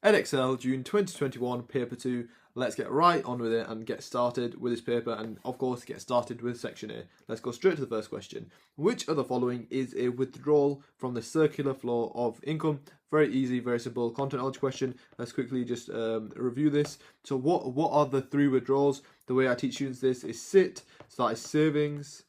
Edexcel, June 2021, paper 2. Let's get right on with it and get started with this paper and of course get started with section A. Let's go straight to the first question. Which of the following is a withdrawal from the circular flow of income? Very easy, very simple content knowledge question. Let's quickly just review this. So what are the three withdrawals? The way I teach students this is SIT, so that is savings,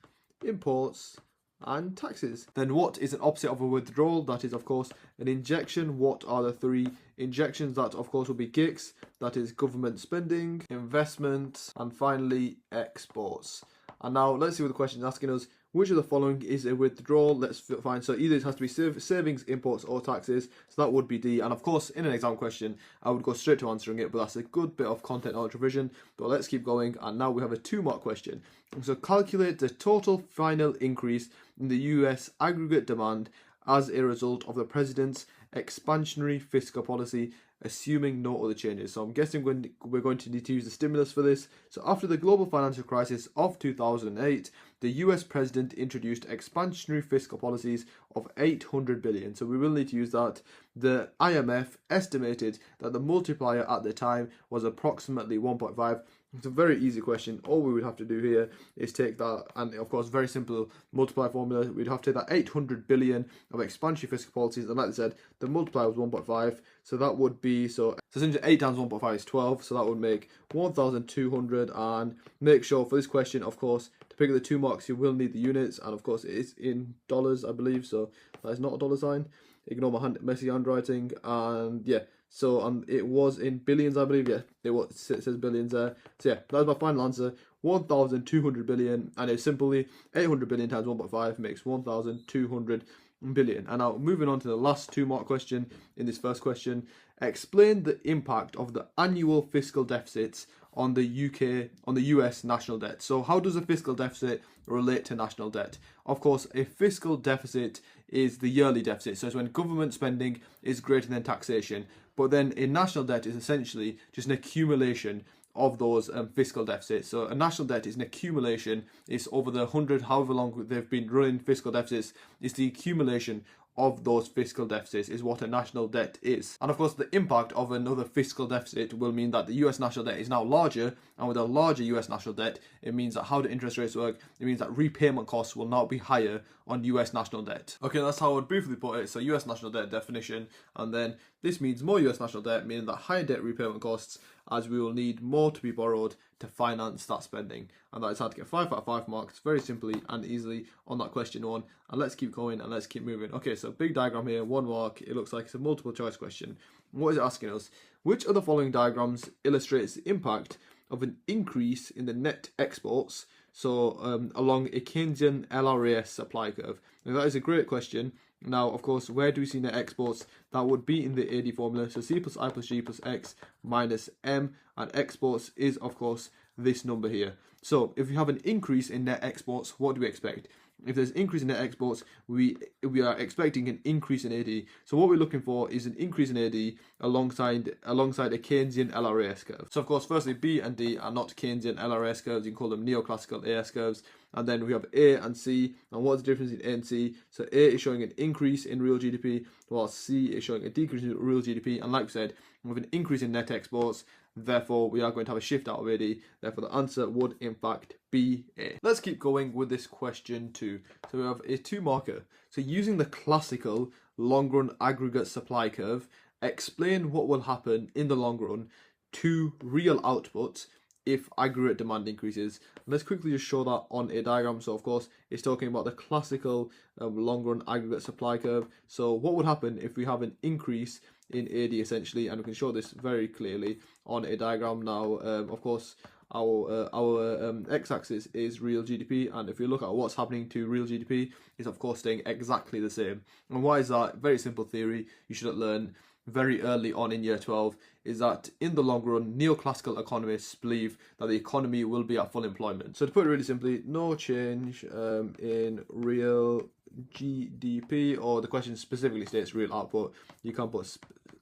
imports, and taxes. Then what is an opposite of a withdrawal? That is of course an injection. What are the three injections? That of course will be GICs, that is government spending, investment, and finally exports. And now let's see what the question is asking us. Which of the following is a withdrawal? Let's find. So either it has to be savings, imports, or taxes. So that would be D. And of course, in an exam question, I would go straight to answering it, but that's a good bit of content knowledge revision. But let's keep going. And now we have a 2-mark question. So calculate the total final increase in the US aggregate demand as a result of the president's expansionary fiscal policy, assuming no other changes. So I'm guessing we're going to need to use the stimulus for this. So after the global financial crisis of 2008, the US president introduced expansionary fiscal policies of 800 billion. So we will need to use that. The IMF estimated that the multiplier at the time was approximately 1.5. It's a very easy question. All we would have to do here is take that, and of course very simple multiplier formula. We'd have to take that 800 billion of expansionary fiscal policies, and like I said, the multiplier was 1.5, so that would be, so essentially 8 times 1.5 is 12, so that would make 1,200. And make sure for this question, of course, to pick up the 2 marks, you will need the units, and of course it is in dollars, I believe, so that is not a dollar sign. Ignore my messy handwriting. And yeah, so it was in billions, I believe. Yeah, it says billions there. So yeah, that's my final answer. 1,200 billion, and it's simply 800 billion times 1.5 makes 1,200 billion. And now moving on to the last 2-mark question in this first question. Explain the impact of the annual fiscal deficits on the US national debt. So how does a fiscal deficit relate to national debt? Of course, a fiscal deficit is the yearly deficit. So it's when government spending is greater than taxation. But then a national debt is essentially just an accumulation of those fiscal deficits. So a national debt is an accumulation. It's over the 100, however long they've been running fiscal deficits. It's the accumulation of those fiscal deficits is what a national debt is. And of course, the impact of another fiscal deficit will mean that the US national debt is now larger, and with a larger US national debt, it means that how do interest rates work? It means that repayment costs will now be higher on US national debt. Okay, that's how I would briefly put it. So US national debt definition, and then this means more US national debt, meaning that higher debt repayment costs, as we will need more to be borrowed to finance that spending. And that is how to get 5 out of 5 marks very simply and easily on that question 1. And let's keep going and let's keep moving. Okay, so big diagram here, 1 mark. It looks like it's a multiple choice question. What is it asking us? Which of the following diagrams illustrates the impact of an increase in the net exports, so along a Keynesian LRAS supply curve? Now that is a great question. Now, of course, where do we see net exports? That would be in the AD formula. So C plus I plus G plus X minus M, and exports is, of course, this number here. So if we have an increase in net exports, what do we expect? If there's an increase in net exports, we are expecting an increase in AD. So what we're looking for is an increase in AD alongside a Keynesian LRAS curve. So of course, firstly, B and D are not Keynesian LRAS curves. You can call them neoclassical AS curves. And then we have A and C. And what's the difference in A and C? So A is showing an increase in real GDP, while C is showing a decrease in real GDP. And like we said, with an increase in net exports, therefore we are going to have a shift out of AD. Therefore the answer would in fact be A. Let's keep going with this question 2. So we have a 2-marker. So using the classical long run aggregate supply curve, explain what will happen in the long run to real output if aggregate demand increases. And let's quickly just show that on a diagram. So of course it's talking about the classical long run aggregate supply curve. So what would happen if we have an increase in AD essentially, and we can show this very clearly on a diagram now. Of course our x-axis is real GDP, and if you look at what's happening to real GDP, it's of course staying exactly the same. And why is that? Very simple theory you should learn very early on in year 12 is that in the long run, neoclassical economists believe that the economy will be at full employment. So to put it really simply, no change in real GDP, or the question specifically states real output. You can put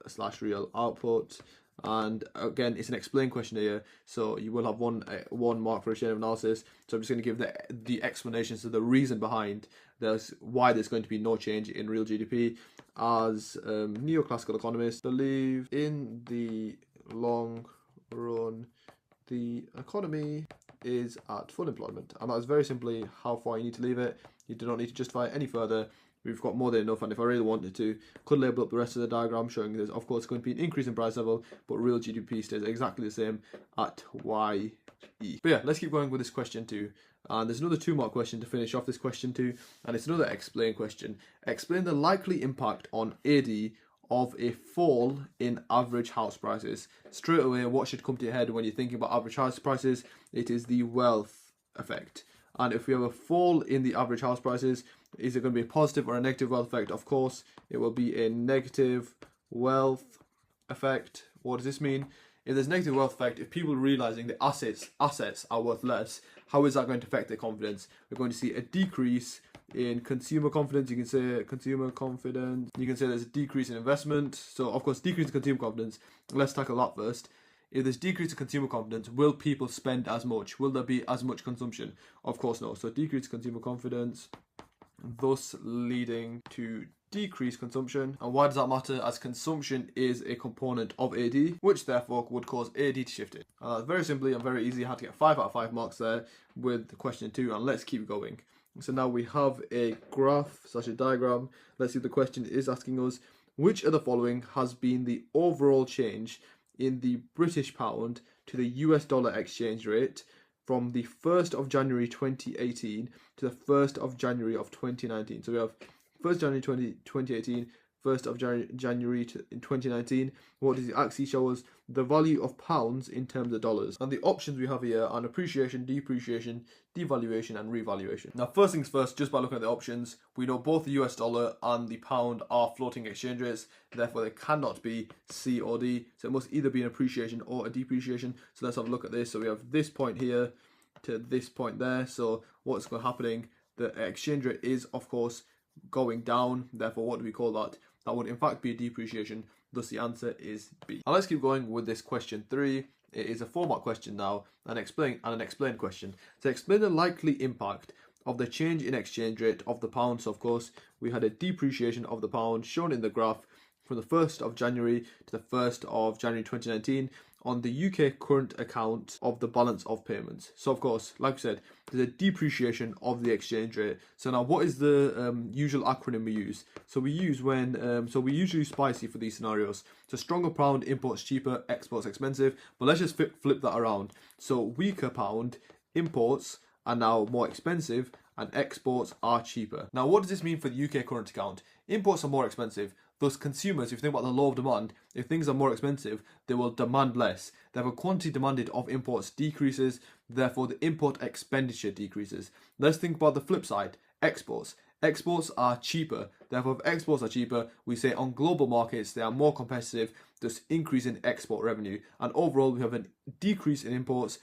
/real output, And again, it's an explain question here, so you will have one mark for a chain of analysis. So I'm just going to give the explanation, so the reason behind why there's going to be no change in real GDP. As neoclassical economists believe, in the long run, the economy is at full employment, and that is very simply how far you need to leave it. You do not need to justify it any further. We've got more than enough, and if I really wanted to, could label up the rest of the diagram showing there's of course going to be an increase in price level, but real GDP stays exactly the same at YE. But yeah, let's keep going with this question 2. And there's another 2-mark question to finish off this question 2, and it's another explain question. Explain the likely impact on AD of a fall in average house prices. Straight away, what should come to your head when you're thinking about average house prices? It is the wealth effect. And if we have a fall in the average house prices, is it going to be a positive or a negative wealth effect? Of course, it will be a negative wealth effect. What does this mean? If there's negative wealth effect, if people are realizing the assets are worth less, how is that going to affect their confidence? We're going to see a decrease in consumer confidence. You can say consumer confidence. You can say there's a decrease in investment. So of course, decrease in consumer confidence. Let's tackle that first. If there's decrease in consumer confidence, will people spend as much? Will there be as much consumption? Of course no. So decrease in consumer confidence, thus leading to decreased consumption. And why does that matter? As consumption is a component of AD, which therefore would cause AD to shift in. Very simply and very easy, I had to get 5 out of 5 marks there with the question 2, and let's keep going. So now we have a graph / a diagram. Let's see, the question is asking us, which of the following has been the overall change in the British pound to the US dollar exchange rate from the 1st of January 2018 to the 1st of January of 2019. So we have 1st January 2018, 1st of January in 2019. What does it actually show us? The value of pounds in terms of dollars. And the options we have here are appreciation, depreciation, devaluation and revaluation. Now first things first, just by looking at the options, we know both the US dollar and the pound are floating exchange rates, therefore they cannot be C or D, so it must either be an appreciation or a depreciation. So let's have a look at this. So we have this point here to this point there. So what's happening? The exchange rate is of course going down, therefore what do we call that? That would in fact be a depreciation, thus the answer is B. Now let's keep going with this question 3. It is a 4-mark question now, an explain question. So explain the likely impact of the change in exchange rate of the pound. So of course we had a depreciation of the pound shown in the graph from the 1st of January to the 1st of January 2019 on the UK current account of the balance of payments. So of course, like I said, there's a depreciation of the exchange rate. So now what is the usual acronym we use? So we use we usually use SPICY for these scenarios. So stronger pound, imports cheaper, exports expensive. But let's just flip that around. So weaker pound, imports are now more expensive and exports are cheaper. Now what does this mean for the UK current account? Imports are more expensive. Thus consumers, if you think about the law of demand, if things are more expensive, they will demand less. Therefore quantity demanded of imports decreases, therefore the import expenditure decreases. Let's think about the flip side, exports. Exports are cheaper, therefore if exports are cheaper, we say on global markets they are more competitive, thus increase in export revenue. And overall we have a decrease in imports,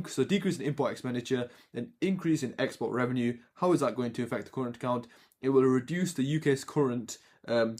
so decrease in import expenditure, an increase in export revenue. How is that going to affect the current account? It will reduce the UK's current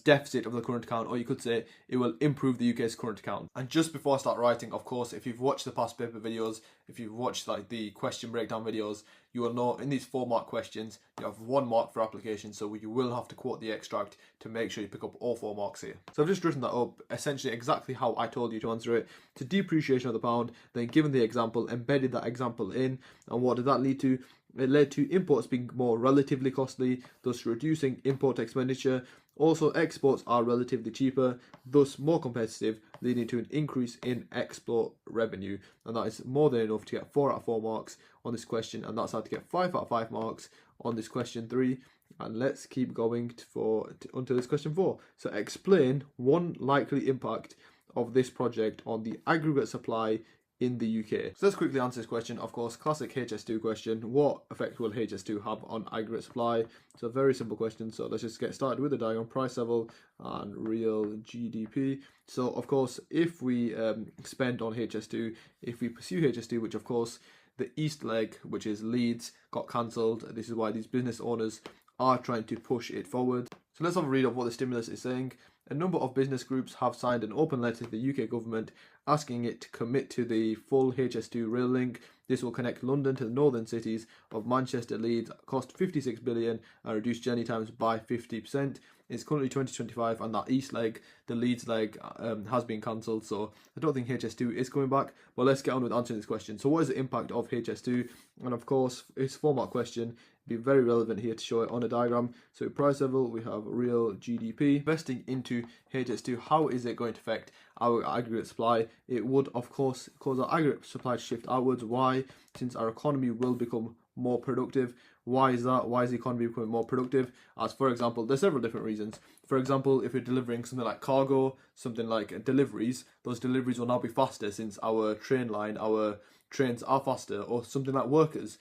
deficit of the current account, or you could say it will improve the UK's current account. And just before I start writing, of course, if you've watched the past paper videos, if you've watched like the question breakdown videos, you will know in these 4-mark questions you have 1 mark for application, so you will have to quote the extract to make sure you pick up all 4 marks here. So I've just written that up essentially exactly how I told you to answer it. To depreciation of the pound, then given the example, embedded that example in, and what did that lead to? It led to imports being more relatively costly, thus reducing import expenditure. Also, exports are relatively cheaper, thus more competitive, leading to an increase in export revenue. And that is more than enough to get 4 out of 4 marks on this question, and that's how to get 5 out of 5 marks on this question 3. And let's keep going until this question 4. So explain one likely impact of this project on the aggregate supply in the UK. So let's quickly answer this question. Of course, classic HS2 question. What effect will HS2 have on aggregate supply? It's a very simple question. So let's just get started with the diagram, price level and real GDP. So of course, if we spend on HS2, if we pursue HS2, which of course the east leg, which is Leeds, got cancelled. This is why these business owners are trying to push it forward. So let's have a read of what the stimulus is saying. a number of business groups have signed an open letter to the UK government asking it to commit to the full HS2 rail link. This will connect London to the northern cities of Manchester, Leeds, cost 56 billion and reduce journey times by 50%. It's currently 2025 and that east leg, the Leeds leg, has been cancelled, so I don't think HS2 is coming back. But let's get on with answering this question. So what is the impact of HS2? And of course, it's a 4-mark question. Be very relevant here to show it on a diagram. So at price level, we have real GDP. Investing into HS2, how is it going to affect our aggregate supply? It would, of course, cause our aggregate supply to shift outwards. Why? Since our economy will become more productive. Why is that? Why is the economy becoming more productive? As for example, there's several different reasons. For example, if you're delivering something like cargo, something like deliveries, those deliveries will now be faster since our train line, our trains are faster. Or something like workers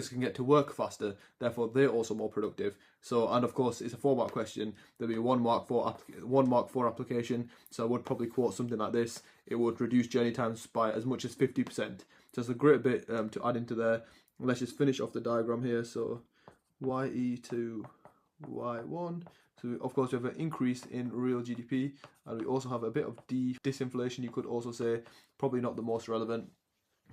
can get to work faster, therefore they're also more productive. So, and of course it's a 4-mark question. There'll be a 1 mark for application, so I would probably quote something like this: it would reduce journey times by as much as 50%. So it's a great bit to add into there. Let's just finish off the diagram here. So YE to Y1. So of course we have an increase in real GDP, and we also have a bit of disinflation, you could also say. Probably not the most relevant,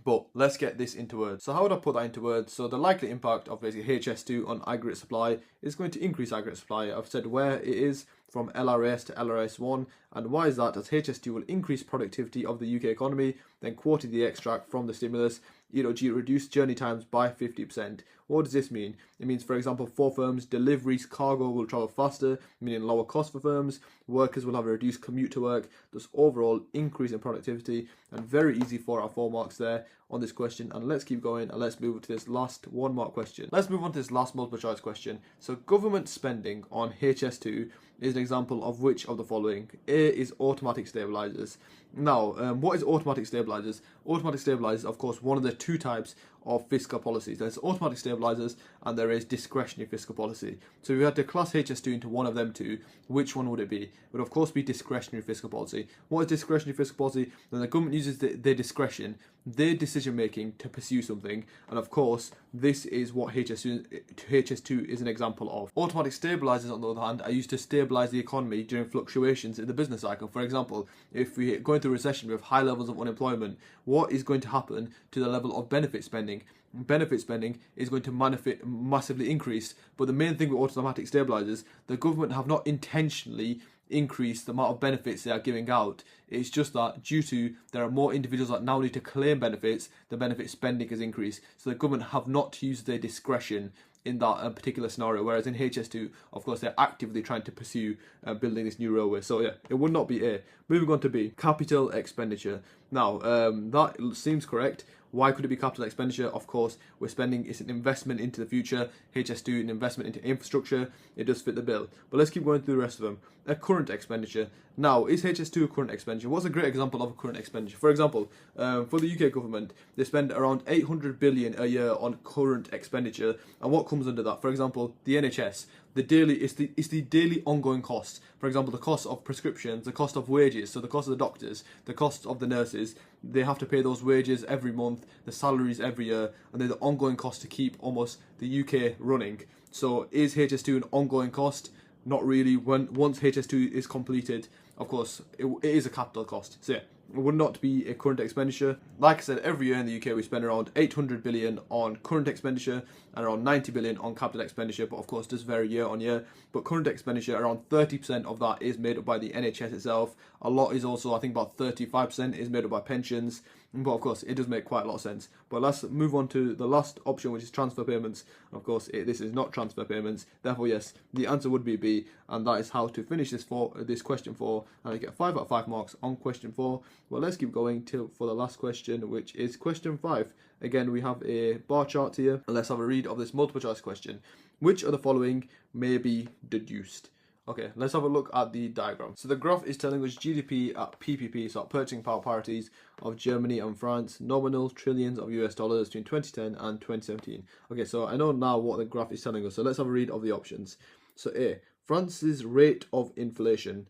but let's get this into words. So how would I put that into words? So the likely impact of basically HS2 on aggregate supply is going to increase aggregate supply. I've said where it is, from LRS to LRS1. And why is that? As HS2 will increase productivity of the UK economy, then quoted the extract from the stimulus, reduce journey times by 50%. What does this mean? It means, for example, for firms, deliveries, cargo will travel faster, meaning lower cost for firms. Workers will have a reduced commute to work, thus overall increase in productivity. And very easy for our 4 marks there on this question. And let's keep going and let's move to this last 1 mark question. Let's move on to this last multiple choice question. So government spending on HS2 is an example of which of the following? A is automatic stabilizers. Now, what is automatic stabilizers? Automatic stabilizers, of course, one of the 2 types of fiscal policies. There's automatic stabilizers and there is discretionary fiscal policy. So if we had to class HS2 into one of them 2, which one would it be? It would of course be discretionary fiscal policy. What is discretionary fiscal policy? Then the government uses their discretion, their decision making to pursue something, and of course this is what HS2 is an example of. Automatic stabilizers, on the other hand, are used to stabilize the economy during fluctuations in the business cycle. For example, if we're going through a recession with high levels of unemployment, what is going to happen to the level of benefit spending? Benefit spending is going to massively increase. But the main thing with automatic stabilizers, the government have not intentionally increased the amount of benefits they are giving out. It's just that due to there are more individuals that now need to claim benefits, the benefit spending has increased. So the government have not used their discretion in that particular scenario, whereas in HS2, of course, they're actively trying to pursue building this new railway. So yeah, it would not be A. Moving on to B, capital expenditure. Now, that seems correct. Why could it be capital expenditure? Of course, we're spending, it's an investment into the future. HS2, an investment into infrastructure. It does fit the bill. But let's keep going through the rest of them. A current expenditure. Now, is HS2 a current expenditure? What's a great example of a current expenditure? For example, for the UK government, they spend around 800 billion a year on current expenditure. And what comes under that? For example, the NHS. It's the daily ongoing costs. For example, the cost of prescriptions, the cost of wages, so the cost of the doctors, the cost of the nurses. They have to pay those wages every month, the salaries every year, and they're the ongoing cost to keep almost the UK running. So is HS2 an ongoing cost? Not really. Once HS2 is completed, of course, it is a capital cost. So yeah, it would not be a current expenditure. Like I said, every year in the UK we spend around 800 billion on current expenditure and around 90 billion on capital expenditure, but of course does vary year on year. But current expenditure, around 30% of that is made up by the NHS itself. A lot is also, I think about 35% is made up by pensions. But of course, it does make quite a lot of sense. But let's move on to the last option, which is transfer payments. Of course, this is not transfer payments. Therefore, yes, the answer would be B. And that is how to finish this question 4. And I get 5 out of 5 marks on question 4. Well, let's keep going for the last question, which is question 5. Again, we have a bar chart here. And let's have a read of this multiple choice question. Which of the following may be deduced? Okay, let's have a look at the diagram. So the graph is telling us GDP at PPP, so at purchasing power parities of Germany and France, nominal trillions of US dollars between 2010 and 2017. Okay, so I know now what the graph is telling us. So let's have a read of the options. So A, France's rate of inflation.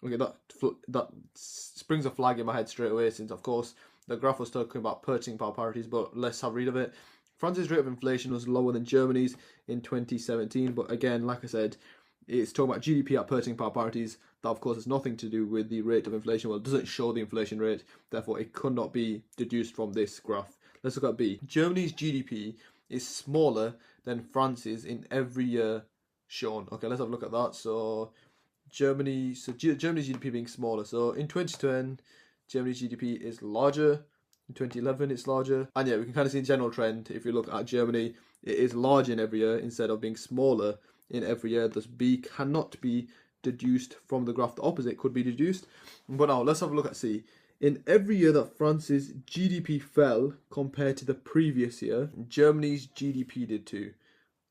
Okay, that springs a flag in my head straight away, since of course the graph was talking about purchasing power parities, but let's have a read of it. France's rate of inflation was lower than Germany's in 2017, but again, like I said, it's talking about GDP at purchasing power parities. That, of course, has nothing to do with the rate of inflation. Well, it doesn't show the inflation rate, therefore it could not be deduced from this graph. Let's look at B. Germany's GDP is smaller than France's in every year shown. Okay, let's have a look at that. So Germany's GDP being smaller. So in 2010, Germany's GDP is larger. In 2011, it's larger. And yeah, we can kind of see a general trend. If you look at Germany, it is larger in every year instead of being smaller in every year. Thus, B cannot be deduced from the graph. The opposite could be deduced. But now, let's have a look at C. In every year that France's GDP fell compared to the previous year, Germany's GDP did too.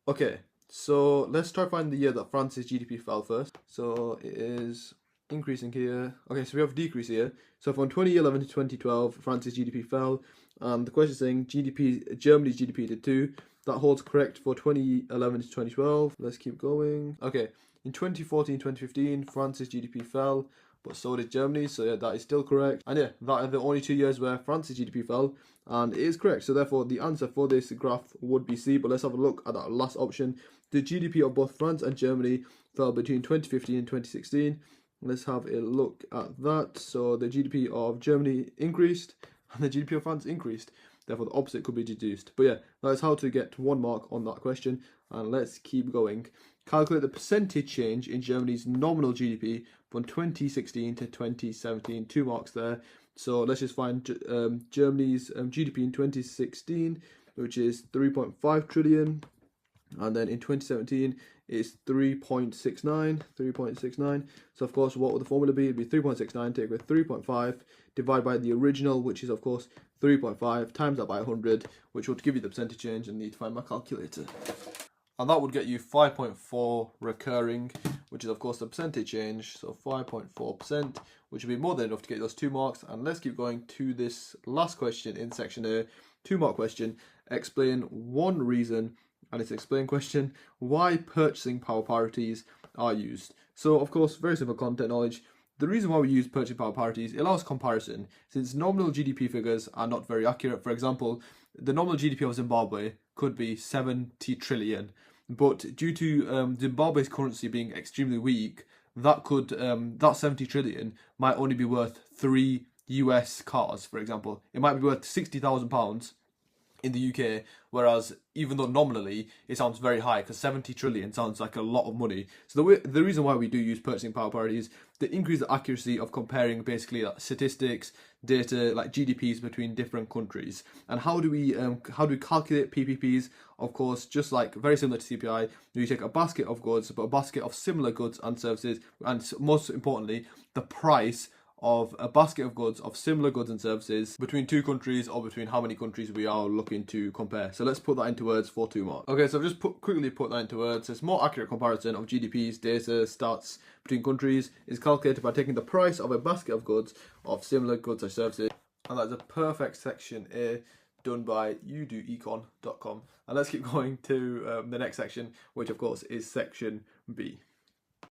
Okay, so let's try to find the year that France's GDP fell first. So it is increasing here. Okay, so we have a decrease here. So from 2011 to 2012, France's GDP fell. And the question is saying Germany's GDP did too. That holds correct for 2011 to 2012. Let's keep going. Okay, in 2014, 2015, France's GDP fell, but so did Germany, so yeah, that is still correct. And yeah, that are the only 2 years where France's GDP fell, and it is correct. So therefore, the answer for this graph would be C, but let's have a look at that last option. The GDP of both France and Germany fell between 2015 and 2016. Let's have a look at that. So the GDP of Germany increased, and the GDP of France increased. Therefore, the opposite could be deduced. But yeah, that is how to get 1 mark on that question. And let's keep going. Calculate the percentage change in Germany's nominal GDP from 2016 to 2017. 2 marks there. So let's just find Germany's GDP in 2016, which is 3.5 trillion. And then in 2017, it's 3.69. So of course, what would the formula be? It'd be 3.69, take away 3.5, divide by the original, which is of course 3.5, times that by 100, which would give you the percentage change, and need to find my calculator. And that would get you 5.4 recurring, which is of course the percentage change, so 5.4%, which would be more than enough to get those 2 marks. And let's keep going to this last question in section A, 2-mark question. Explain one reason, and it's an explain question, why purchasing power parities are used. So of course, very simple content knowledge. The reason why we use purchasing power parities, it allows comparison, since nominal GDP figures are not very accurate. For example, the nominal GDP of Zimbabwe could be 70 trillion, but due to Zimbabwe's currency being extremely weak, that 70 trillion might only be worth 3 US cars, for example. It might be worth £60,000 in the UK, whereas even though nominally it sounds very high, because 70 trillion sounds like a lot of money. So the reason why we do use purchasing power parities, to increase the accuracy of comparing basically statistics, data like GDPs between different countries. And how do we calculate PPPs? Of course, just like very similar to CPI, you take a basket of goods, but a basket of similar goods and services, and most importantly, the price of a basket of goods of similar goods and services between 2 countries, or between how many countries we are looking to compare. So let's put that into words for 2 marks. Okay, so I've just quickly put that into words. It's more accurate comparison of GDPs, data, stats between countries is calculated by taking the price of a basket of goods of similar goods or services. And that's a perfect section A done by youdoecon.com. And let's keep going to the next section, which of course is section B.